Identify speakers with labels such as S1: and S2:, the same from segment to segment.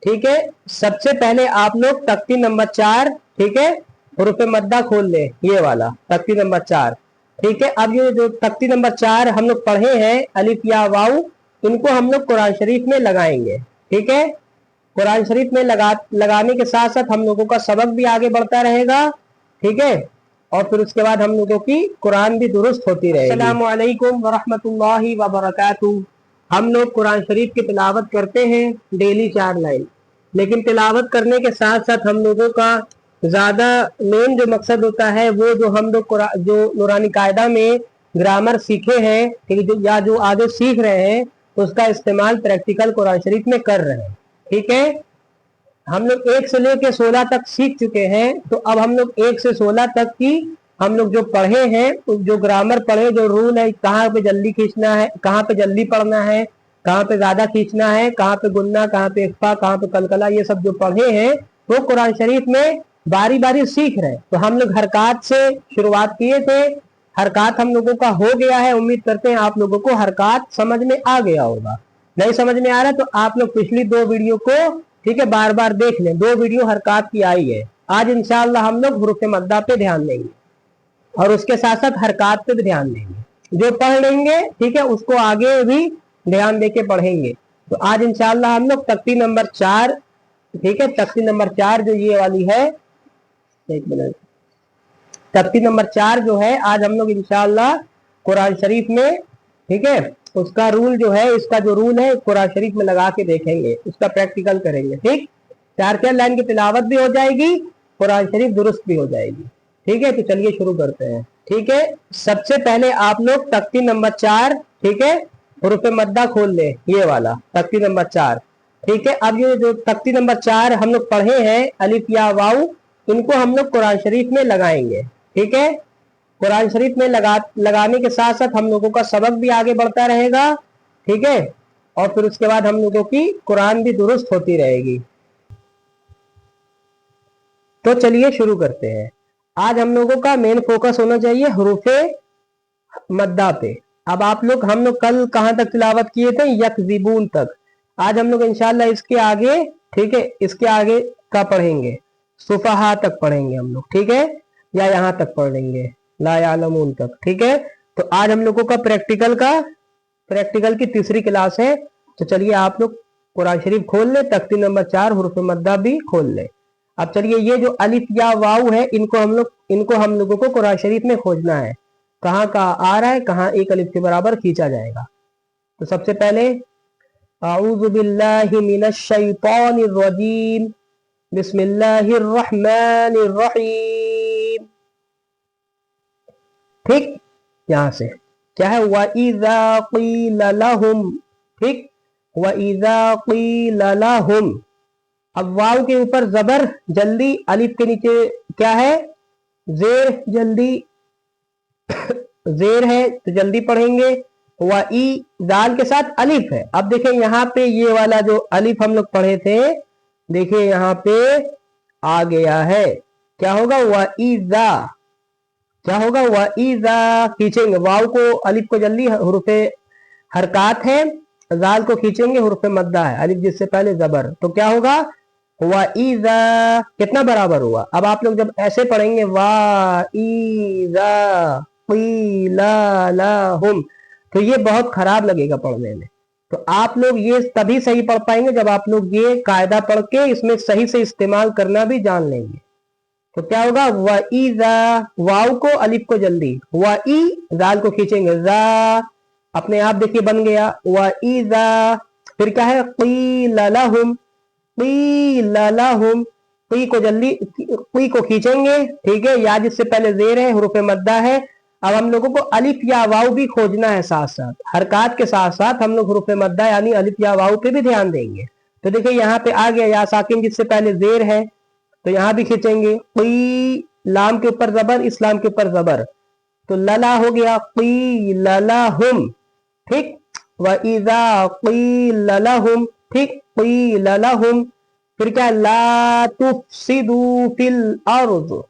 S1: ठीक है। सबसे पहले आप लोग तख्ती नंबर 4, ठीक है, हुरूफ मद्दा खोल ले, ये वाला तख्ती नंबर 4, ठीक है। अब ये जो तख्ती नंबर 4 हम लोग पढ़े हैं अलिफ या वाऊ, इनको हम लोग कुरान शरीफ में लगाएंगे, ठीक है। कुरान शरीफ में लगाने के साथ साथ हम लोगों का सबक भी आगे बढ़ता रहेगा, ठीक है। और फिर उसके बाद हम लोगों की कुरान भी दुरुस्त होती रहेगी। अस्सलामु अलैकुम वरहमतुल्लाहि वबरकातुहू। हम लोग कुरान शरीफ की तिलावत करते हैं डेली 4 लाइन, लेकिन तिलावत करने के साथ साथ हम लोगों का ज्यादा मेन जो मकसद होता है वो जो हम लोग जो नूरानी कायदा में ग्रामर सीखे हैं, ठीक है, या जो आगे सीख रहे हैं, उसका इस्तेमाल प्रैक्टिकल कुरान शरीफ में कर रहे हैं, ठीक है। हम लोग 1 से लेके 16 तक सीख चुके हैं, तो अब हम लोग 1 से 16 तक की हम लोग जो पढ़े हैं, जो ग्रामर पढ़े, जो रूल है, कहाँ पे जल्दी खींचना है, कहाँ पे जल्दी पढ़ना है, कहाँ पे ज्यादा खींचना है, कहाँ पे गुन्ना, कहाँ पे इख्फा, कहाँ पे कलकला, ये सब जो पढ़े हैं वो कुरान शरीफ में बारी बारी सीख रहे हैं। तो हम लोग हरकत से शुरुआत किए थे, हरकत हम लोगों का हो गया है। उम्मीद करते हैं आप लोगों को हरकत समझ में आ गया होगा। नहीं समझ में आ रहा तो आप लोग पिछली 2 वीडियो को, ठीक है, बार बार देख लें। 2 वीडियो हरकत की आई है। आज इंशाअल्लाह हम लोग हुरूफ मद्दा पे ध्यान देंगे और उसके साथ साथ हरकत पे भी ध्यान देंगे। जो पढ़ लेंगे, ठीक है, उसको आगे भी ध्यान देके पढ़ेंगे। तो आज इंशाअल्लाह हम लोग तख्ती नंबर 4, ठीक है, तख्ती नंबर 4 जो ये वाली है, एक मिनट, तख्ती नंबर 4 जो है आज हम लोग इंशाअल्लाह कुरान शरीफ में, ठीक है, उसका रूल जो है, इसका जो रूल है कुरान शरीफ में लगा के देखेंगे, उसका प्रैक्टिकल करेंगे, ठीक। 4 लाइन की तिलावत भी हो जाएगी, कुरान शरीफ दुरुस्त भी हो जाएगी, ठीक है। तो चलिए शुरू करते हैं, ठीक है। सबसे पहले आप लोग तख्ती नंबर 4, ठीक है, हुरूफ मद्दा खोल ले, ये वाला तख्ती नंबर 4, ठीक है। अब ये जो तख्ती नंबर 4 हम लोग पढ़े हैं अलिफ या वाऊ, इनको हम लोग कुरान शरीफ में लगाएंगे, ठीक है। कुरान शरीफ में लगाने के साथ साथ हम लोगों का सबक भी आगे बढ़ता रहेगा, ठीक है। और फिर उसके बाद हम लोगों की कुरान भी दुरुस्त होती रहेगी। तो चलिए शुरू करते हैं। आज हम लोगों का मेन फोकस होना चाहिए हुरूफे मद्दा पे। अब आप लोग, हम लोग कल कहां तक तिलावत किए थे? यकज़िबून तक। आज हम लोग इंशाल्लाह इसके आगे, ठीक है, इसके आगे का पढ़ेंगे, सुफहा तक पढ़ेंगे हम लोग, ठीक है, या यहां तक पढ़ लेंगे ला यालमून तक, ठीक है। तो आज हम लोगों का प्रैक्टिकल की तीसरी क्लास है। तो चलिए आप लोग कुरान शरीफ खोल ले, तख्ती नंबर 4 हुरूफ मद्दा भी खोल ले। अब चलिए ये जो अलिफ या वाऊ है, इनको हम लोगों को कुरान शरीफ में खोजना है, कहाँ का आ रहा है, कहाँ एक अलिफ के बराबर खींचा जाएगा। तो सबसे पहले अऊज़ु बिल्लाहि मिनश शैतानिर रजीम, बिस्मिल्लाहिर रहमानिर रहीम, ठीक। यहां से क्या है, वइज़ा क़ील लहुम, ठीक, वइज़ा क़ील लहुम। अब वाव के ऊपर जबर जल्दी, अलिफ के नीचे क्या है, जेर, जल्दी जेर है तो जल्दी पढ़ेंगे। ई दाल के साथ अलिफ है। अब देखें यहाँ पे ये वाला जो अलिफ हम लोग पढ़े थे, देखिए यहाँ पे आ गया है, क्या होगा, वइज़ा, क्या होगा, वइज़ा खींचेंगे वाव को, अलिफ को जल्दी, हुरूफे हरकत है, जाल को खींचेंगे, हुरूफे मद्दा है, अलिफ जिससे पहले जबर, तो क्या होगा, वइज़ा, कितना बराबर हुआ। अब आप लोग जब ऐसे पढ़ेंगे वइज़ा क़ील लहुम, तो ये बहुत खराब लगेगा पढ़ने में। तो आप लोग ये तभी सही पढ़ पाएंगे जब आप लोग ये कायदा पढ़ के इसमें सही से इस्तेमाल करना भी जान लेंगे। तो क्या होगा, वइज़ा, वाव को, अलिफ को जल्दी, वई, जाल को खींचेंगे, जा, अपने आप देखिए बन गया, वइज़ा। फिर क्या है, क़ील लहुम, क़ील लहुम, क़ी को जल्दी, क़ी को खींचेंगे, ठीक है, या जिससे पहले जेर है, हुरूफ़े मद्दा है। अब हम लोगों को अलिफ या वाव भी खोजना है, साथ साथ हरकत के साथ साथ हम लोग हुरूफ़े मद्दा यानी अलिफ या वाव पे भी ध्यान देंगे। तो देखिए यहाँ पे आ गया या साकिन जिससे पहले जेर है, तो यहाँ भी खींचेंगे, क़ी, लाम के ऊपर जबर, इस्लाम के ऊपर जबर, तो लला हो गया, क़ील लहुम, ठीक, वइज़ा क़ील लहुम, ठीक, क़ील लहुम। फिर क्या, ला तुफ़सिदू फिल अर्ज़,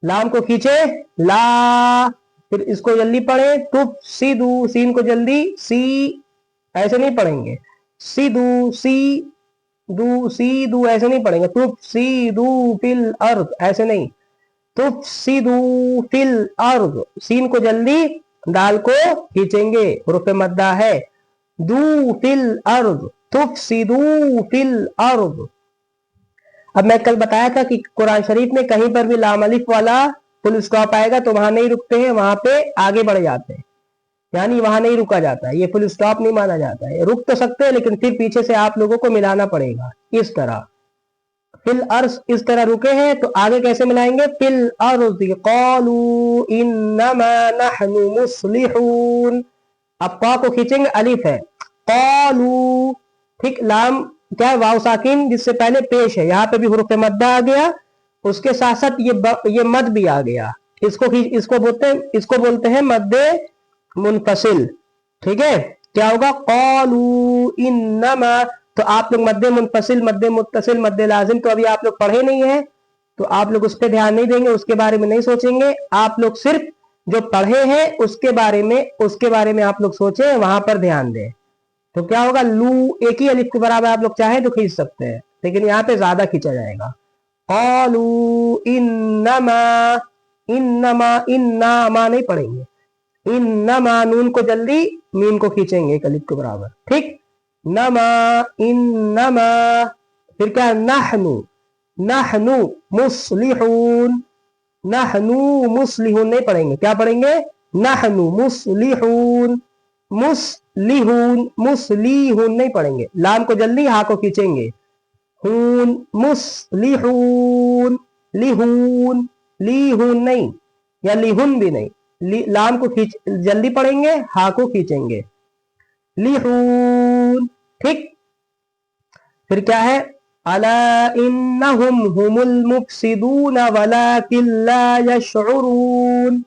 S1: लाम को खींचे, ला, फिर इसको जल्दी पढ़े, तुफ़सिदू, सीन को जल्दी, सी, ऐसे नहीं पढ़ेंगे, सिदू, सी, दू सी दू ऐसे नहीं पढ़ेंगे, तुफसीदू फिल अर्द ऐसे नहीं, तुफसीदू फिल अर्द, सीन को जल्दी दाल को खींचेंगे, हुरूफ मद्दा है, दू फिल अर्द, तुफसीदू फिल अर्द। अब मैं कल बताया था कि कुरान शरीफ में कहीं पर भी लाम अलिफ वाला फुल स्टॉप आएगा तो वहां नहीं रुकते हैं, वहां पे आगे बढ़ जाते हैं, यानी वहां नहीं रुका जाता है, ये फुल स्टॉप नहीं माना जाता है, रुक तो सकते हैं लेकिन फिर पीछे से आप लोगों को मिलाना पड़ेगा इस तरह। फिल अर्स इस तरह रुके हैं तो आगे कैसे मिलाएंगे, फिल अर्ज़ क़ालू इन्नमा नहनु मुस्लिहून, अब क़ा को खींचेंगे, अलिफ है, क़ालू, ठीक, लाम क्या है, वाव साकिन जिससे पहले पेश है, यहाँ पे भी हुरूफ मद्दा आ गया, उसके साथ साथ ये मद भी आ गया, इसको बोलते हैं मद्दे मुनफसिल, ठीक है। क्या होगा, क़ालू इन्नमा, तो आप लोग मद्दे मुनफसिल, मद्दे मुत्तसिल, मद्दे लाजिम तो अभी आप लोग पढ़े नहीं है, तो आप लोग उस पर ध्यान नहीं देंगे, उसके बारे में नहीं सोचेंगे, आप लोग सिर्फ जो पढ़े हैं उसके बारे में आप लोग सोचें, वहां पर ध्यान दें। तो क्या होगा, लू एक ही अलिफ के बराबर आप लोग चाहे तो खींच सकते हैं, लेकिन यहाँ पे ज्यादा खींचा जाएगा। क़ालू इन्नमा, इन्नमा नहीं पढ़ेंगे, इन्नमा नून को जल्दी मीम को खींचेंगे एक अलिफ के बराबर, ठीक, नमा इन्नमा, फिर क्या, नहनु, नहनु मुस्लिहून, नहनु मुस्लिहून नहीं पढ़ेंगे, क्या पढ़ेंगे, नहनु मुस्लिहून, मुस्लिहून, मुस्लिहून नहीं पढ़ेंगे, लाम को जल्दी हा को खींचेंगे, हून, मुस्लिहून, लिहून, लीहून नहीं, या लिहुन भी नहीं, लाम को खींच जल्दी पढ़ेंगे, हा को खींचेंगे, लिहून, ठीक। फिर क्या है, अला इन्नहुम हुमुल मुफसिदून वलाकिन ला यशउरून,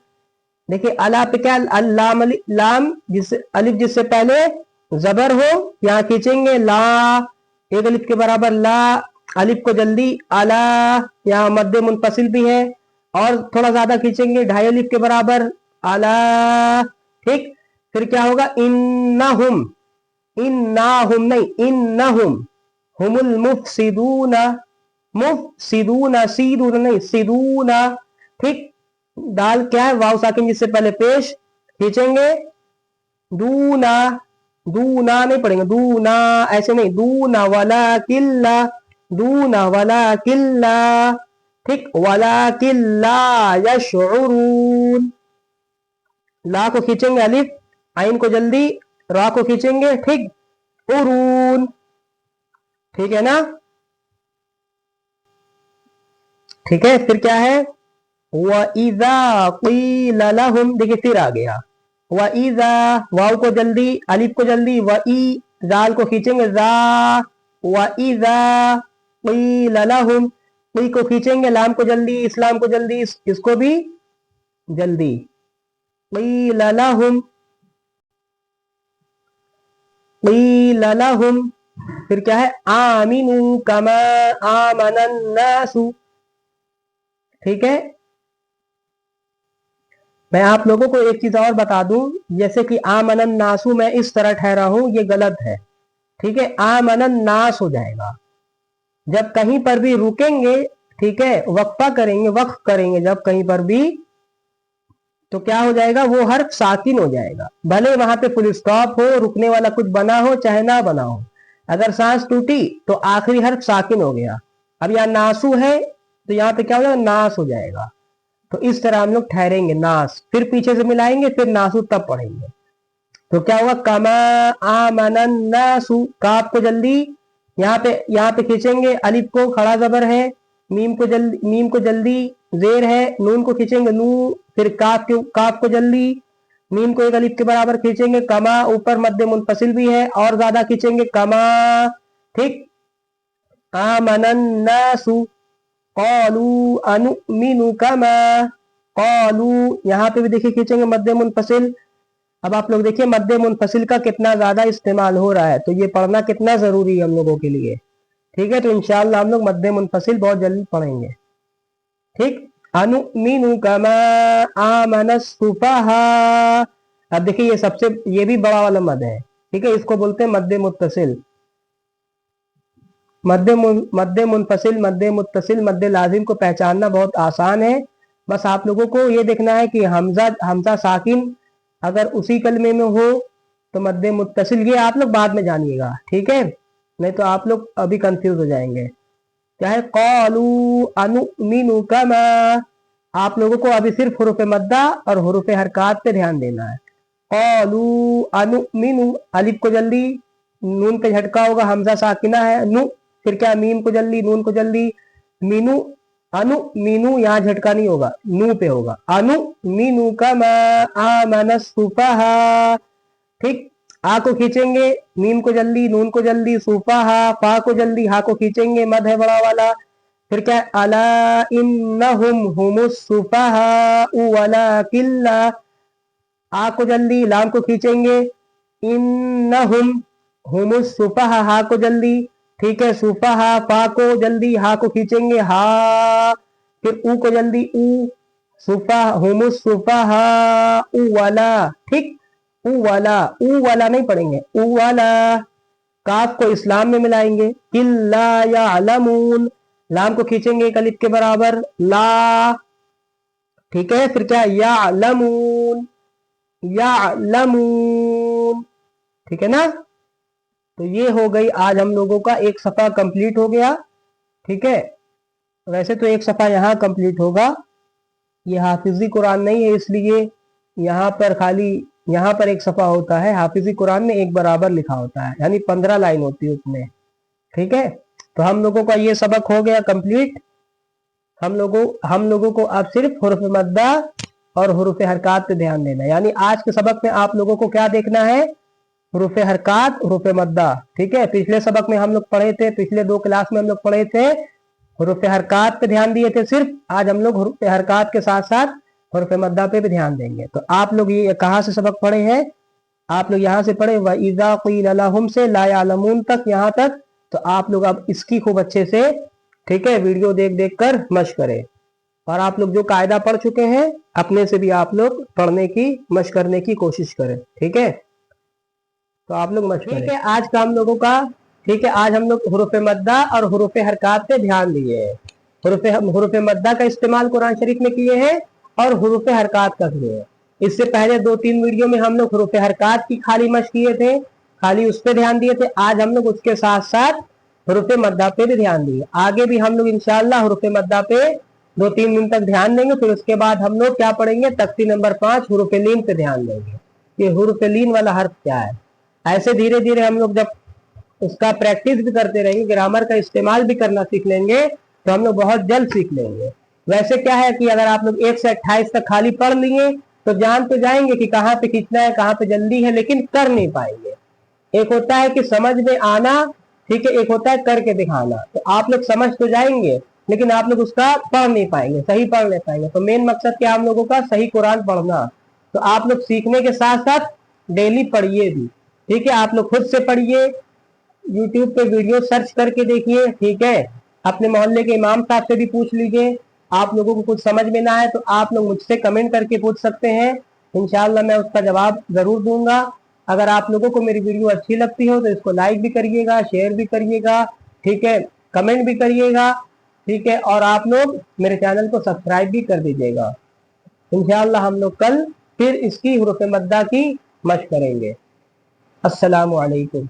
S1: देखिए अला पे क्या, अल्लाम, लाम जिससे अलिफ जिससे पहले जबर हो, यहाँ खींचेंगे, ला एक अलिफ के बराबर, ला अलिफ को जल्दी, अला यहाँ मद्दे मुनफसिल भी है और थोड़ा ज्यादा खींचेंगे, ढाई अलिफ के बराबर, अला, ठीक। फिर क्या होगा, इन्नहुम, इन्नाहुम नहीं, इन्नहुम हुमुल मुफसिदूना, मुफसिदूना, सीदूना नहीं, सिदूना, ठीक। दाल क्या है, वाव साकिन जिससे पहले पेश, खींचेंगे, दूना, दूना नहीं पढ़ेंगे, दूना ऐसे नहीं, दूना वाला किल्ला, दूना वाला किल्ला, ठीक, वाला किल्ला यशउरून, ला को खींचेंगे अलिफ, आइन को जल्दी, रा को खींचेंगे, ठीक, उरून, ठीक है ना, ठीक है। फिर क्या है, वइज़ा क़ील लहुम, देखिए फिर आ गया, वइज़ा, वाव को जल्दी, अलिफ को जल्दी, वई, जाल को खींचेंगे, जा, वइज़ा क़ील लहुम, क़ी को खींचेंगे, लाम को जल्दी, इस्लाम को जल्दी, इसको भी जल्दी, क़ील लहुम, क़ील लहुम। फिर क्या है, आमिनू कमा आमनन नासु, ठीक है। मैं आप लोगों को एक चीज और बता दूं, जैसे कि आमनन नासु मैं इस तरह ठहरा हूं, ये गलत है, ठीक है, आमनन नास हो जाएगा। जब कहीं पर भी रुकेंगे, ठीक है, वक्फा करेंगे, वक्फ करेंगे जब कहीं पर भी, तो क्या हो जाएगा, वो हर्फ साकिन हो जाएगा, भले वहां पे फुल स्टॉप हो, रुकने वाला कुछ बना हो चाहे ना बना हो, अगर सांस टूटी तो आखिरी हर्फ साकिन हो गया। अब यहाँ नासु है तो यहाँ पे क्या हो जाएगा, नास हो जाएगा। तो इस तरह हम लोग ठहरेंगे, नास, फिर पीछे से मिलाएंगे, फिर नासु तब पढ़ेंगे। तो क्या हुआ, कमा आमनन नासु, काफ को जल्दी यहाँ पे खींचेंगे, अलिफ को खड़ा जबर है, मीम को जल्दी जेर है, नून को खींचेंगे, नू, फिर काफ को जल्दी, मीम को एक अलिफ के बराबर खींचेंगे, कमा ऊपर मद्दे मुनफसिल भी है और ज्यादा खींचेंगे, कमा, ठीक। आमनन नासु क़ालू अनुमिनु कमा, क़ालू यहाँ पे भी देखिए खींचेंगे मद्दे मुनफसिल। अब आप लोग देखिए मद्दे मुनफसिल का कितना ज्यादा इस्तेमाल हो रहा है, तो ये पढ़ना कितना जरूरी है हम लोगों के लिए, ठीक है। तो इंशाअल्लाह हम लोग मद्दे मुनफसिल बहुत जल्दी पढ़ेंगे, ठीक। अनुमिनु कमा आमनस सुफहा, अब देखिए ये भी बड़ा वाला मद है, ठीक है, इसको बोलते हैं मद्दे मुत्तसिल। मद्दे मुनफसिल, मद्दे मुत्तसिल, मद्दे लाजिम को पहचानना बहुत आसान है। बस आप लोगों को ये देखना है कि हमजा साकिन अगर उसी कलमे में हो तो मद्दे मुत्तसिल, ये आप लोग बाद में जानिएगा, ठीक है, नहीं तो आप लोग अभी कंफ्यूज हो जाएंगे। क्या है, क़ालू अनुमिनु कमा, आप लोगों को अभी सिर्फ हुरूफ मद्दा और हुरूफ हरकात पे ध्यान देना है। क़ालू अनुमिनु, अलिफ को जल्दी, नून पे झटका होगा, हमजा साकिना है, नु, फिर क्या, मीम को जल्दी, नून को जल्दी, मीनू, अनु मीनू, यहाँ झटका नहीं होगा, नू पे होगा, अनु मीनू कमा आमन सुफहा, ठीक, आ को खींचेंगे, मीम को जल्दी, नून को जल्दी, सुफहा, फा को जल्दी, हा को खींचेंगे, मद है बड़ा वाला, फिर क्या, अला इन्नहुम हुमुस सुफहा वलाकिल्ला, आ को जल्दी, लाम को खींचेंगे, इन्नहुम हुमुस सुफहा, हा को जल्दी, ठीक है, सुफहा, फा को जल्दी, हा को खींचेंगे, हा, फिर ऊ को जल्दी, ऊ, सुफा, हुमुस सुफहा ऊ वाला, ठीक, ऊ वाला नहीं पढ़ेंगे, ऊ वाला, काफ को इस्लाम में मिलाएंगे, किल्ला यालमून, लाम को खींचेंगे एक अलिफ के बराबर, ला, ठीक है, फिर क्या, यालमून, यालमून, ठीक है ना। तो ये हो गई आज हम लोगों का एक सफा कंप्लीट हो गया, ठीक है। वैसे तो एक सफा यहाँ कंप्लीट होगा, ये हाफिजी कुरान नहीं है इसलिए यहाँ पर खाली यहाँ पर एक सफा होता है, हाफिजी कुरान में एक बराबर लिखा होता है, यानी 15 लाइन होती है उसमें, ठीक है। तो हम लोगों का ये सबक हो गया कंप्लीट। हम लोगों को अब सिर्फ हुरूफ मद्दा और हुरूफ हरकात पे ध्यान देना है, यानी आज के सबक में आप लोगों को क्या देखना है, हुरूफ हरकात, हुरूफ मद्दा, ठीक है। पिछले सबक में हम लोग पढ़े थे, पिछले 2 क्लास में हम लोग पढ़े थे, हुरूफ हरकात पे ध्यान दिए थे सिर्फ, आज हम लोग हुरूफ हरकात के साथ साथ हुरूफ मद्दा पे भी ध्यान देंगे। तो आप लोग ये कहाँ से सबक पढ़े हैं, आप लोग यहाँ से पढ़े, व इज़ा क़ील लहुम से ला यालमून तक, यहाँ तक। तो आप लोग अब इसकी खूब अच्छे से, ठीक है, वीडियो देख देख कर मश्क करें, और आप लोग जो कायदा पढ़ चुके हैं अपने से भी आप लोग पढ़ने की, मश्क करने की कोशिश करें, ठीक है। तो आप लोग मश्क करें, ठीक है। आज का हम लोगों का, ठीक है, आज हम लोग हुरूफ मद्दा और हुरूफ हरकात पे ध्यान दिए हैं। हुरूफ मद्दा का इस्तेमाल कुरान शरीफ में किए हैं और हुरूफ हरकात का किए हैं। इससे पहले 2-3 वीडियो में हम लोग हुरूफ हरकात की खाली मश्क किए थे, खाली उस पर ध्यान दिए थे। आज हम लोग उसके साथ साथ हुरूफ मद्दा पे भी ध्यान दिए। आगे भी हम लोग इंशाअल्लाह हुरूफ मद्दा पे 2-3 दिन तक ध्यान देंगे, फिर उसके बाद हम लोग क्या पढ़ेंगे, तख्ती नंबर 5 हुरूफ लीन पे ध्यान देंगे, ये हुरूफ लीन वाला हर्फ क्या है। ऐसे धीरे धीरे हम लोग जब उसका प्रैक्टिस भी करते रहेंगे, ग्रामर का इस्तेमाल भी करना सीख लेंगे, तो हम लोग बहुत जल्द सीख लेंगे। वैसे क्या है कि अगर आप लोग 1 से 28 तक खाली पढ़ लिए तो जान तो जाएंगे कि कहाँ पे खींचना है, कहाँ पे जल्दी है, लेकिन कर नहीं पाएंगे। एक होता है कि समझ में आना, ठीक है, एक होता है करके दिखाना। तो आप लोग समझ तो जाएंगे लेकिन आप लोग उसका पढ़ नहीं पाएंगे, सही पढ़ नहीं पाएंगे। तो मेन मकसद क्या हम लोगों का, सही कुरान पढ़ना। तो आप लोग सीखने के साथ साथ डेली पढ़िए भी, ठीक है। आप लोग खुद से पढ़िए, यूट्यूब पे वीडियो सर्च करके देखिए, ठीक है। अपने मोहल्ले के इमाम साहब से भी पूछ लीजिए। आप लोगों को कुछ समझ में ना आए तो आप लोग मुझसे कमेंट करके पूछ सकते हैं, इंशाअल्लाह मैं उसका जवाब जरूर दूंगा। अगर आप लोगों को मेरी वीडियो अच्छी लगती हो तो इसको लाइक भी करिएगा, शेयर भी करिएगा, ठीक है, कमेंट भी करिएगा, ठीक है। और आप लोग मेरे चैनल को सब्सक्राइब भी कर दीजिएगा। इंशाअल्लाह हम लोग कल फिर इसकी हुरूफ मद्दा की मश्क करेंगे। अस्सलामु अलैकुम।